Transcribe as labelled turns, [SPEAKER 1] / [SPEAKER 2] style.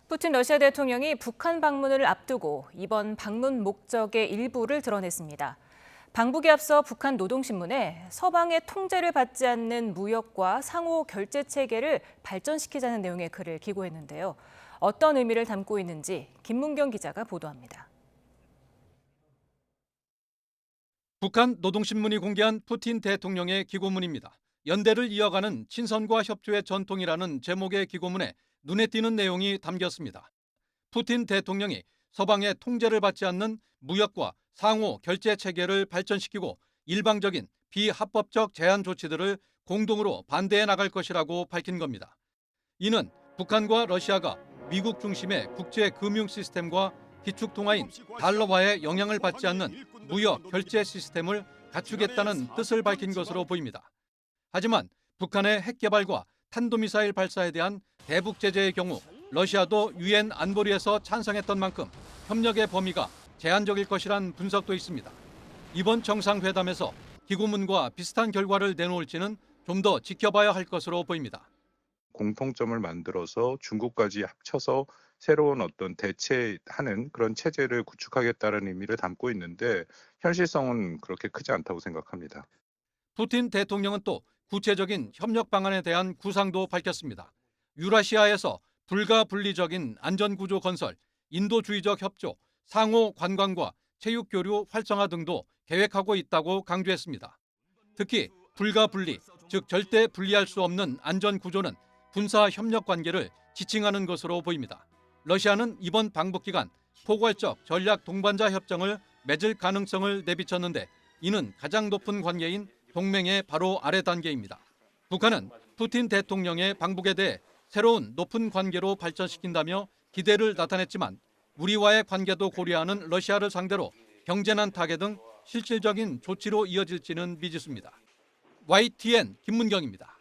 [SPEAKER 1] 푸틴 러시아 대통령이 북한 방문을 앞두고 이번 방문 목적의 일부를 드러냈습니다. 방북에 앞서 북한 노동신문에 서방의 통제를 받지 않는 무역과 상호 결제 체계를 발전시키자는 내용의 글을 기고했는데요. 어떤 의미를 담고 있는지 김문경 기자가 보도합니다.
[SPEAKER 2] 북한 노동신문이 공개한 푸틴 대통령의 기고문입니다. 연대를 이어가는 친선과 협조의 전통이라는 제목의 기고문에 눈에 띄는 내용이 담겼습니다. 푸틴 대통령이 서방의 통제를 받지 않는 무역과 상호 결제 체계를 발전시키고 일방적인 비합법적 제한 조치들을 공동으로 반대해 나갈 것이라고 밝힌 겁니다. 이는 북한과 러시아가 미국 중심의 국제 금융 시스템과 기축통화인 달러화에 영향을 받지 않는 무역 결제 시스템을 갖추겠다는 뜻을 밝힌 것으로 보입니다. 하지만 북한의 핵 개발과 탄도미사일 발사에 대한 대북 제재의 경우 러시아도 유엔 안보리에서 찬성했던 만큼 협력의 범위가 제한적일 것이란 분석도 있습니다. 이번 정상회담에서 기고문과 비슷한 결과를 내놓을지는 좀 더 지켜봐야 할 것으로 보입니다.
[SPEAKER 3] 공통점을 만들어서 중국까지 합쳐서 새로운 어떤 대체하는 그런 체제를 구축하겠다는 의미를 담고 있는데 현실성은 그렇게 크지 않다고 생각합니다.
[SPEAKER 2] 푸틴 대통령은 또 구체적인 협력 방안에 대한 구상도 밝혔습니다. 유라시아에서 불가분리적인 안전구조 건설, 인도주의적 협조, 상호 관광과 체육 교류 활성화 등도 계획하고 있다고 강조했습니다. 특히 불가분리, 즉 절대 분리할 수 없는 안전구조는 군사 협력 관계를 지칭하는 것으로 보입니다. 러시아는 이번 방북 기간 포괄적 전략 동반자 협정을 맺을 가능성을 내비쳤는데 이는 가장 높은 관계인 동맹의 바로 아래 단계입니다. 북한은 푸틴 대통령의 방북에 대해 새로운 높은 관계로 발전시킨다며 기대를 나타냈지만 우리와의 관계도 고려하는 러시아를 상대로 경제난 타개 등 실질적인 조치로 이어질지는 미지수입니다. YTN 김문경입니다.